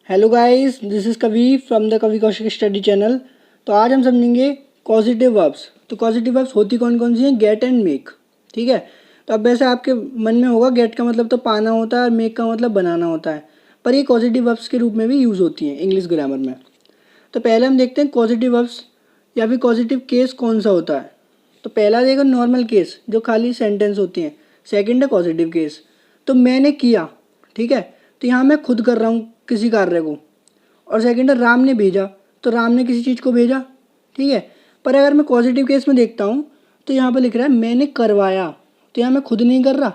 Hello guys, this is Kavi from the Kavi Kaushik study channel. तो आज हम समझेंगे कॉजिटिव वर्ब्स। तो कॉजिटिव वर्ब्स होती कौन कौन सी हैं? Get and make. ठीक है। तो अब वैसे आपके मन में होगा गेट का मतलब तो पाना होता है और मेक का मतलब बनाना होता है, पर ये कॉजिटिव वर्ब्स के रूप में भी यूज़ होती हैं इंग्लिश ग्रामर में। तो पहले हम देखते हैं कॉजिटिव वर्ब्स या फिर कॉजिटिव केस कौन सा होता है। तो पहला देखो नॉर्मल केस जो खाली सेंटेंस होती हैं। सेकंड है पॉजिटिव केस। तो मैंने किया, ठीक है, तो यहाँ मैं खुद कर रहा हूँ किसी कार्य को। और सेकंड है राम ने भेजा, तो राम ने किसी चीज़ को भेजा। ठीक है। पर अगर मैं पॉजिटिव केस में देखता हूँ तो यहाँ पर लिख रहा है मैंने करवाया, तो यहाँ मैं खुद नहीं कर रहा,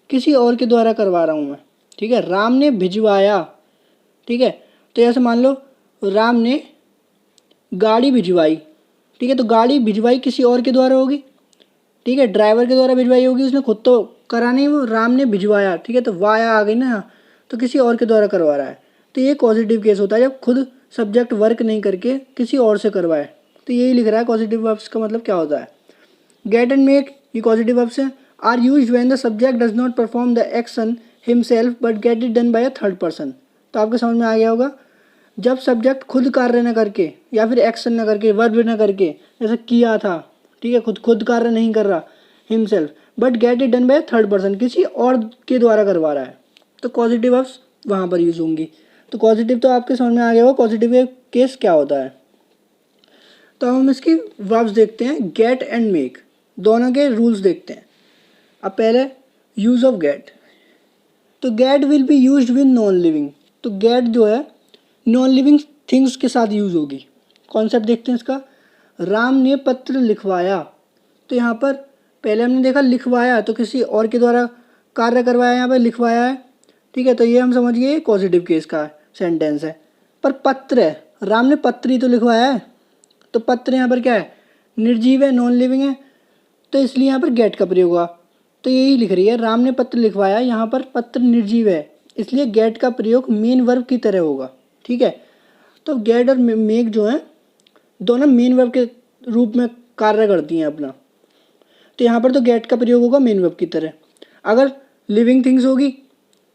किसी और के द्वारा करवा रहा हूँ मैं। ठीक है। राम ने भिजवाया, ठीक है, तो ऐसे मान लो राम ने गाड़ी भिजवाई। ठीक है। तो गाड़ी भिजवाई किसी और के द्वारा होगी। ठीक है। ड्राइवर के द्वारा भिजवाई होगी, उसने खुद तो करा नहीं, वो राम ने भिजवाया। ठीक है। तो वाया आ गई ना, तो किसी और के द्वारा करवा रहा है। तो ये पॉजिटिव केस होता है जब खुद सब्जेक्ट वर्क नहीं करके किसी और से करवाए। तो यही लिख रहा है पॉजिटिव वर्ब्स का मतलब क्या होता है। गेट एंड मेक ये पॉजिटिव वर्ब्स हैं। Are used when the subject does not perform the action himself but get it done by a third person. तो आपको समझ में आ गया होगा, जब सब्जेक्ट खुद कार्य न करके या फिर एक्शन न करके, वर्ब न करके, जैसे किया था, ठीक है, खुद कार्य नहीं कर रहा himself, but get it done by third person, किसी और के द्वारा करवा रहा है, तो पॉजिटिव वर्ब्स वहाँ पर यूज होंगी। तो पॉजिटिव तो आपके समझ में आ गया होगा पॉजिटिव केस क्या होता है। तो हम इसकी वर्ब्स देखते हैं, गेट एंड मेक, दोनों के रूल्स देखते हैं। अब पहले यूज ऑफ गेट। तो get will be used with non living. तो गेट जो है नॉन लिविंग थिंग्स के साथ यूज होगी। कॉन्सेप्ट देखते हैं इसका। राम ने पत्र लिखवाया, तो यहाँ पर पहले हमने देखा लिखवाया, तो किसी और के द्वारा कार्य करवाया, यहाँ पर लिखवाया है। ठीक है। तो ये हम समझ गए पॉजिटिव केस का सेंटेंस है। पर पत्र है, राम ने पत्र ही तो लिखवाया है, तो पत्र यहाँ पर क्या है? निर्जीव है, नॉन लिविंग है, तो इसलिए यहाँ पर गेट का प्रयोग हुआ। तो यही लिख रही है, राम ने पत्र लिखवाया, यहाँ पर पत्र निर्जीव है, इसलिए गेट का प्रयोग मेन वर्ब की तरह होगा। ठीक है। तो गेट और मेक जो है दोनों मेन वर्ब के रूप में कार्य करती हैं अपना। तो यहाँ पर तो गेट का प्रयोग होगा मेन वर्ब की तरह। अगर लिविंग थिंग्स होगी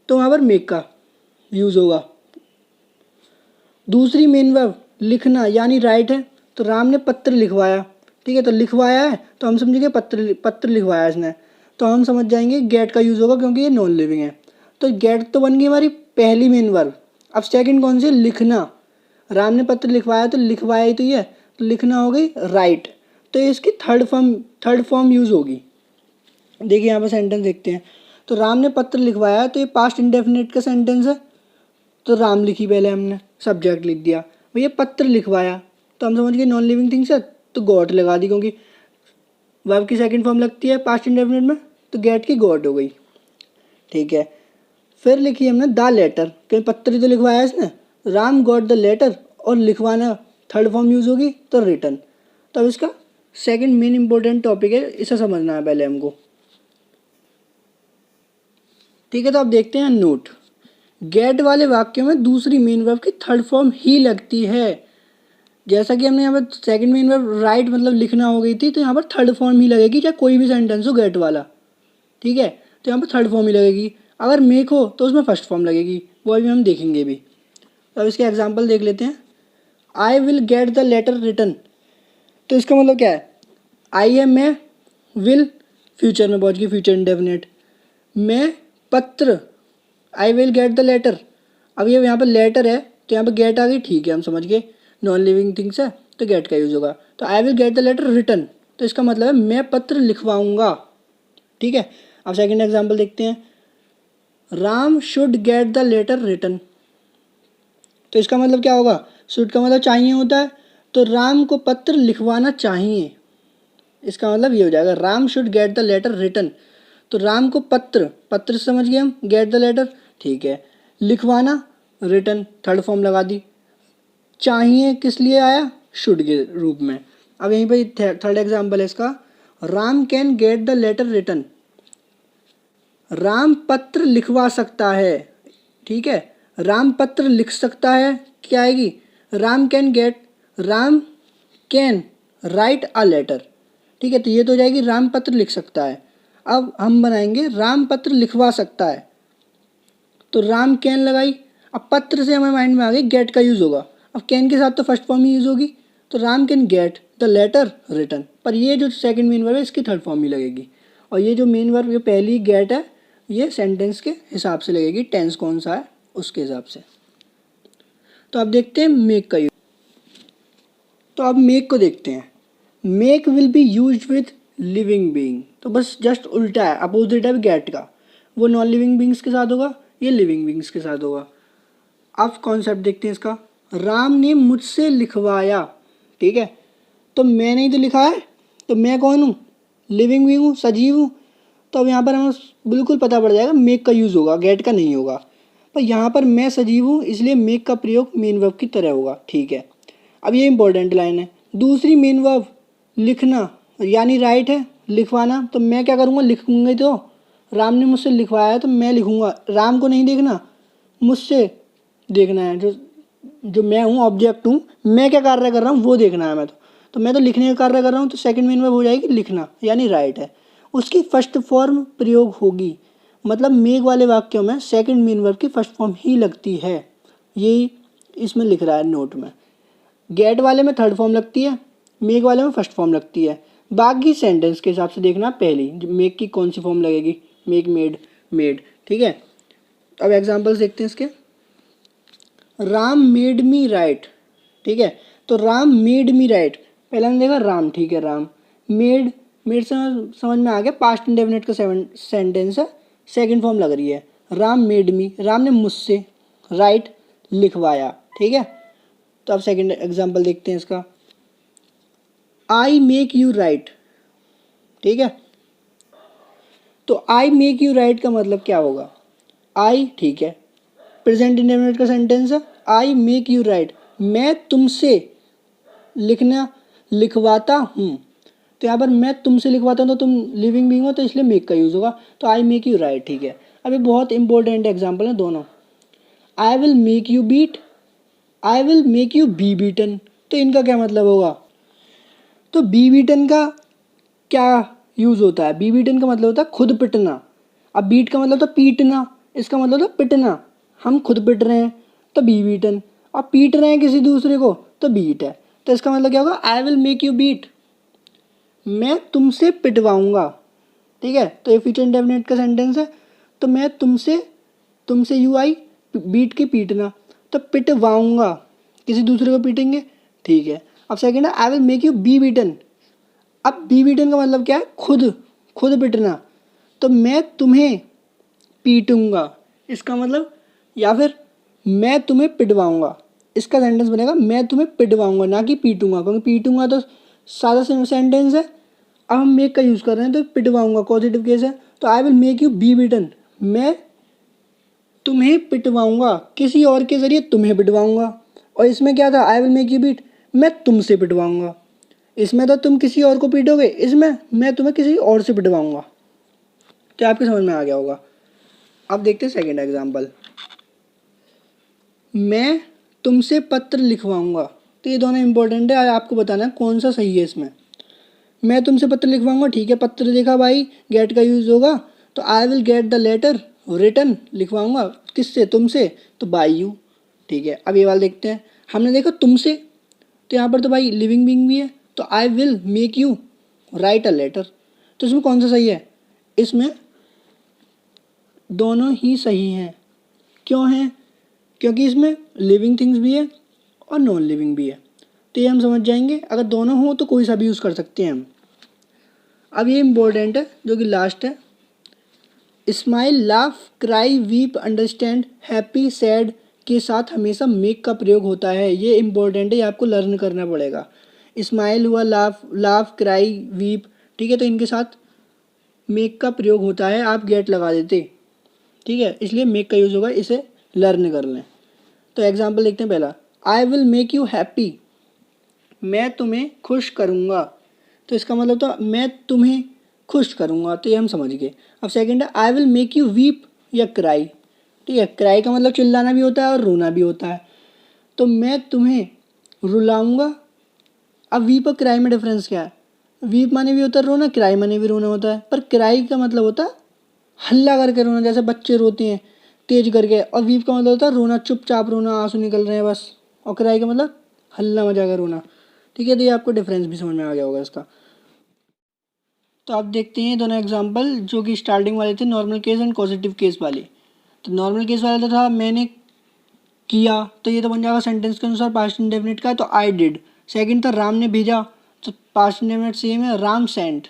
तो वहाँ पर मेक का यूज़ होगा। दूसरी मेन वर्ब लिखना यानी राइट है, तो राम ने पत्र लिखवाया। ठीक है। तो लिखवाया है तो हम समझेंगे पत्र लिखवाया इसने, तो हम समझ जाएंगे गेट का यूज़ होगा क्योंकि ये नॉन लिविंग है। तो गेट तो बन गई हमारी पहली मेन वर्ब। अब सेकंड कौन सी? लिखना। राम ने पत्र लिखवाया, तो लिखवाया ही तो ये, तो लिखना हो गई राइट। तो इसकी थर्ड फॉर्म यूज़ होगी। देखिए यहाँ पर सेंटेंस देखते हैं। तो राम ने पत्र लिखवाया, तो ये पास्ट इंडेफिनिट का सेंटेंस है, तो राम लिखी पहले हमने, सब्जेक्ट लिख दिया। भैया पत्र लिखवाया, तो हम समझ गए नॉन लिविंग थिंग्स है, तो गॉट लगा दी, क्योंकि वर्ब की सेकंड फॉर्म लगती है पास्ट इंडेफिनिट में, तो गेट की गॉट हो गई। ठीक है। फिर लिखी हमने द लेटर, क्योंकि पत्र ही तो लिखवाया इसने, राम गॉट द लेटर, और लिखवाना थर्ड फॉर्म यूज़ होगी तो रिटर्न। तो अब इसका सेकंड मेन इंपॉर्टेंट टॉपिक है, इसे समझना है पहले हमको। ठीक है। तो अब देखते हैं नोट। गेट वाले वाक्यों में दूसरी मेन वर्ब की थर्ड फॉर्म ही लगती है। जैसा कि हमने यहाँ पर सेकंड मेन वर्ब राइट मतलब लिखना हो गई थी, तो यहाँ पर थर्ड फॉर्म ही लगेगी, चाहे कोई भी सेंटेंस हो गेट वाला। ठीक है। तो यहाँ पर थर्ड फॉर्म ही लगेगी। अगर मेक हो तो उसमें फर्स्ट फॉर्म लगेगी, वो भी हम देखेंगे भी। अब इसके एग्जाम्पल देख लेते हैं। I will get the letter return, तो इसका मतलब क्या है? आई है मैं, विल फ्यूचर में पहुँच गई, फ्यूचर इंडेफिनिट, मैं पत्र, I will get the letter. अब ये यहाँ पर लेटर है तो यहाँ पर गेट आ गई, ठीक है, हम समझ गए नॉन लिविंग थिंग्स है तो गेट का यूज़ होगा। तो I will get the letter return, तो इसका मतलब है मैं पत्र लिखवाऊंगा। ठीक है। अब सेकंड एग्जांपल देखते हैं। Ram should get the letter return, तो इसका मतलब क्या होगा? शुड का मतलब चाहिए होता है, तो राम को पत्र लिखवाना चाहिए, इसका मतलब ये हो जाएगा Ram should get the letter return. तो राम को पत्र समझ गए हम, गेट द लेटर, ठीक है, लिखवाना रिटर्न, थर्ड फॉर्म लगा दी। चाहिए किस लिए आया? शुड के रूप में। अब यहीं पर थर्ड एग्जांपल है इसका। Ram can get the letter return, Ram पत्र लिखवा सकता है। ठीक है। राम पत्र लिख सकता है, क्या आएगी? Ram can write a letter. ठीक है। तो ये तो हो जाएगी राम पत्र लिख सकता है। अब हम बनाएंगे राम पत्र लिखवा सकता है, तो राम कैन लगाई। अब पत्र से हमारे माइंड में आ गई गेट का यूज़ होगा। अब कैन के साथ तो फर्स्ट फॉर्म ही यूज़ होगी, तो Ram can get the letter written. पर ये जो सेकंड मेन वर्ब है इसकी थर्ड फॉर्म ही लगेगी, और ये जो मेन वर्ब ये पहली गेट है ये सेंटेंस के हिसाब से लगेगी, टेंस कौन सा है उसके हिसाब से। तो अब देखते हैं मेक का यूज। तो अब मेक को देखते हैं। Make will be use with living being, तो बस जस्ट उल्टा है, अपोजिट है गेट का। वो नॉन लिविंग बींग्स के साथ होगा, ये लिविंग बींग्स के साथ होगा। अब कॉन्सेप्ट देखते हैं इसका। राम ने मुझसे लिखवाया, ठीक है, तो मैंने ही तो लिखा है, तो मैं कौन हूँ, लिविंग बींग हूँ, सजीव हूँ। तो अब यहाँ पर हमें बिल्कुल पता पड़ जाएगा मेक का यूज़ होगा, गेट का नहीं होगा। पर यहाँ पर मैं सजीव हूँ इसलिए मेक का प्रयोग मेन वर्ब की तरह होगा, ठीक है। अब ये इंपॉर्टेंट लाइन है। दूसरी मेन वर्ब लिखना यानी राइट है, लिखवाना, तो मैं क्या करूँगा, लिखूंगा। तो राम ने मुझसे लिखवाया तो मैं लिखूंगा, राम को नहीं देखना, मुझसे देखना है, जो मैं हूँ, ऑब्जेक्ट हूँ, मैं क्या कार्य कर रहा हूँ वो देखना है। तो मैं तो लिखने का कार्य कर रहा हूँ, तो सेकंड मेन वर्ब हो जाएगी लिखना यानी राइट है, उसकी फर्स्ट फॉर्म प्रयोग होगी। मतलब मेक वाले वाक्यों में सेकंड मेन वर्ब की फर्स्ट फॉर्म ही लगती है, यही इसमें लिख रहा है नोट में। गेट वाले में थर्ड फॉर्म लगती है, मेक वाले में फर्स्ट फॉर्म लगती है। बाकी सेंटेंस के हिसाब से देखना पहली मेक की कौन सी फॉर्म लगेगी, मेक, मेड, मेड, ठीक है। अब एग्जांपल्स देखते हैं इसके। राम मेड मी राइट, ठीक है, तो राम मेड मी राइट, पहले हमने देखा राम, ठीक है, राम मेड, मेड से समझ में आ गया, पास्ट इंडेफिनिट का सेंटेंस है, सेकंड फॉर्म लग रही है। राम मेड मी, राम ने मुझसे, राइट लिखवाया, ठीक है। तो अब सेकंड एग्जांपल देखते हैं इसका। आई मेक यू राइट, ठीक है, तो आई मेक यू राइट का मतलब क्या होगा, आई, ठीक है, प्रेजेंट इंडेफिनिट का सेंटेंस है, आई मेक यू राइट, मैं तुमसे लिखना लिखवाता हूँ। तो यहाँ पर मैं तुमसे लिखवाता हूँ, तो तुम लिविंग बीइंग हो, तो इसलिए मेक का यूज़ होगा, तो आई मेक यू राइट, ठीक है। अब ये बहुत इंपॉर्टेंट एग्जाम्पल है दोनों। I will make you beat, I will make you be beaten, तो इनका क्या मतलब होगा, तो बी बीटन का क्या यूज़ होता है, बी बीटन का मतलब होता है खुद पिटना। अब बीट का मतलब होता है पीटना, इसका मतलब होता है पिटना, हम खुद पिट रहे हैं तो बी बीटन, अब पीट रहे हैं किसी दूसरे को तो बीट है। तो इसका मतलब क्या होगा, I will make you beat, मैं तुमसे पिटवाऊंगा, ठीक है। तो ये फ्यूचर इंडेफिनिट का सेंटेंस है, तो मैं तुमसे, तुमसे यू आई, बीट की पीटना, तो पिटवाऊंगा, किसी दूसरे को पीटेंगे, ठीक है। अब सेकंड है आई will make you be beaten. अब बी बीटन का मतलब क्या है, खुद, खुद पिटना, तो मैं तुम्हें पीटूंगा, इसका मतलब, या फिर मैं तुम्हें पिटवाऊंगा, इसका सेंटेंस बनेगा मैं तुम्हें पिटवाऊंगा, ना कि पीटूंगा, क्योंकि पीटूंगा तो सादा सेंटेंस है। अब हम मेक का यूज़ कर रहे हैं, तो पिटवाऊंगा पॉजिटिव केस है, तो I will make you be beaten, मैं तुम्हें पिटवाऊंगा, किसी और के ज़रिए तुम्हें पिटवाऊंगा। और इसमें क्या था, I will make you beat, मैं तुमसे पिटवाऊंगा, इसमें तो तुम किसी और को पीटोगे, इसमें मैं तुम्हें किसी और से पिटवाऊंगा। क्या आपके समझ में आ गया होगा। अब देखते हैं सेकंड एग्जांपल। मैं तुमसे पत्र लिखवाऊंगा, तो ये दोनों इंपॉर्टेंट है, आपको बताना है कौन सा सही है इसमें। मैं तुमसे पत्र लिखवाऊंगा, ठीक है, पत्र देखा भाई, गेट का यूज़ होगा, तो I will get the letter written, लिखवाऊंगा किससे, तुमसे, तो बाय यू, ठीक है। अब ये वाला देखते हैं। हमने देखा तुमसे, तो यहाँ पर तो भाई लिविंग बीइंग भी है, तो I will make you write a letter, तो इसमें कौन सा सही है, इसमें दोनों ही सही हैं। क्यों हैं, क्योंकि इसमें लिविंग थिंग्स भी है और नॉन लिविंग भी है, तो ये हम समझ जाएंगे, अगर दोनों हो तो कोई सा भी यूज़ कर सकते हैं हम। अब ये इम्पोर्टेंट है जो कि लास्ट है, smile, laugh, cry, weep, understand, happy, sad के साथ हमेशा मेक का प्रयोग होता है। ये इम्पोर्टेंट है, ये आपको लर्न करना पड़ेगा। स्माइल हुआ, लाफ, क्राई, वीप, ठीक है, तो इनके साथ मेक का प्रयोग होता है, आप गेट लगा देते, ठीक है, इसलिए मेक का यूज़ होगा, इसे लर्न कर लें। तो एग्जाम्पल देखते हैं। पहला, आई विल मेक यू हैप्पी, मैं तुम्हें खुश करूँगा, तो इसका मतलब तो मैं तुम्हें खुश करूँगा, तो ये हम समझ गए। अब सेकंड है, आई विल मेक यू वीप या क्राई, ठीक है, क्राई का मतलब चिल्लाना भी होता है और रोना भी होता है, तो मैं तुम्हें रुलाऊंगा। अब वीप और क्राई में डिफरेंस क्या है, वीप माने भी होता है रोना, क्राई माने भी रोना होता है, पर क्राई का मतलब होता है हल्ला करके रोना, जैसे बच्चे रोते हैं, तेज करके, और वीप का मतलब होता है रोना, चुपचाप रोना, आंसू निकल रहे हैं बस, और क्राई का मतलब हल्ला मचा कर रोना। ठीक है, तो ये आपको डिफरेंस भी समझ में आ गया होगा इसका। तो आप देखते हैं दोनों एग्जांपल जो कि स्टार्टिंग वाले थे, normal case and positive case वाले। तो नॉर्मल केस वाला था मैंने किया, तो ये तो बन जाएगा सेंटेंस के अनुसार पास्ट इंडेफिनिट का, तो आई डिड। सेकंड था राम ने भेजा, तो पास्ट इंडेफिनिट सेम है, राम सेंट।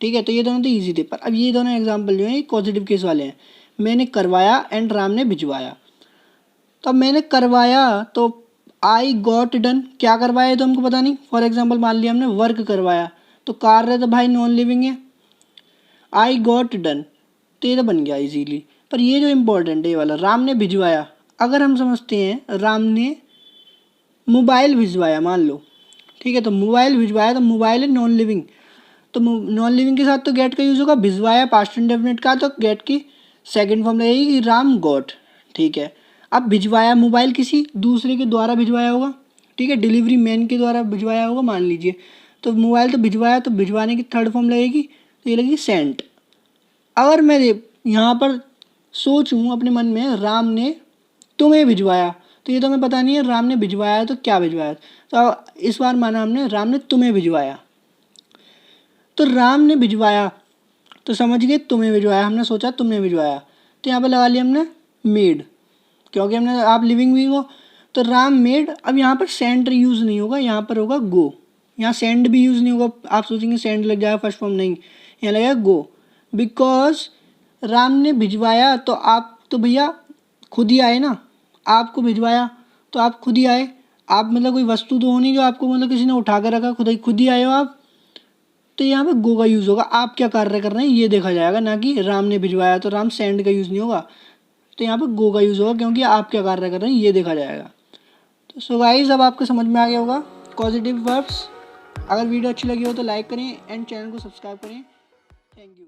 ठीक है, तो ये दोनों तो ईजी थे। पर अब ये दोनों एग्जाम्पल जो है पॉजिटिव केस वाले हैं, मैंने करवाया एंड राम ने भिजवाया। तो अब मैंने करवाया तो आई गॉट डन, क्या करवाया है तो हमको पता नहीं। फॉर एग्जाम्पल मान लिया हमने वर्क करवाया, तो कार्य तो भाई नॉन लिविंग है, आई गॉट डन, तो ये तो बन गया इजीली। पर ये जो इम्पोर्टेंट है ये वाला, राम ने भिजवाया, अगर हम समझते हैं राम ने मोबाइल भिजवाया मान लो, ठीक है, तो मोबाइल भिजवाया, तो मोबाइल है नॉन लिविंग, तो नॉन लिविंग के साथ तो गेट का यूज़ होगा, भिजवाया पास्ट इंडेफिनिट का, तो गेट की सेकंड फॉर्म लगेगी कि राम गॉट। ठीक है, अब भिजवाया मोबाइल किसी दूसरे के द्वारा भिजवाया होगा, ठीक है, डिलीवरी मैन के द्वारा भिजवाया होगा मान लीजिए, तो मोबाइल तो भिजवाया, तो भिजवाने की थर्ड फॉर्म लगेगी, तो ये लगेगी सेंट। अगर मैं यहाँ पर सोचूं अपने मन में राम ने तुम्हें भिजवाया, तो ये तो हमें पता नहीं है राम ने भिजवाया तो क्या भिजवाया, तो इस बार माना हमने राम ने तुम्हें भिजवाया, तो राम ने भिजवाया तो समझ गए तुम्हें भिजवाया, हमने सोचा तुमने भिजवाया, तो यहाँ पे लगा लिया हमने मेड, क्योंकि हमने आप लिविंग भी हो, तो राम मेड। अब यहाँ पर सेंड यूज़ नहीं होगा, यहाँ पर होगा गो, यहाँ सेंड भी यूज़ नहीं होगा। आप सोचेंगे सेंड लग जाएगा फर्स्ट फॉर्म, नहीं, यहाँ लगेगा गो, बिकॉज राम ने भिजवाया तो आप तो भैया खुद ही आए ना, आपको भिजवाया तो आप खुद ही आए, आप मतलब कोई वस्तु तो हो नहीं जो आपको मतलब किसी ने उठा कर रखा, खुद ही आए हो आप, तो यहाँ पे गो का यूज़ होगा, आप क्या कार्य कर रहे हैं ये देखा जाएगा, ना कि राम ने भिजवाया, तो राम सेंड का यूज़ नहीं होगा, तो यहाँ पे गो का यूज़ होगा, क्योंकि आप क्या कार्य कर रहे हैं ये देखा जाएगा। तो सो गाइस अब आपको समझ में आ गया होगा पॉजिटिव वर्ब्स। अगर वीडियो अच्छी लगी हो तो लाइक करें एंड चैनल को सब्सक्राइब करें। Thank you.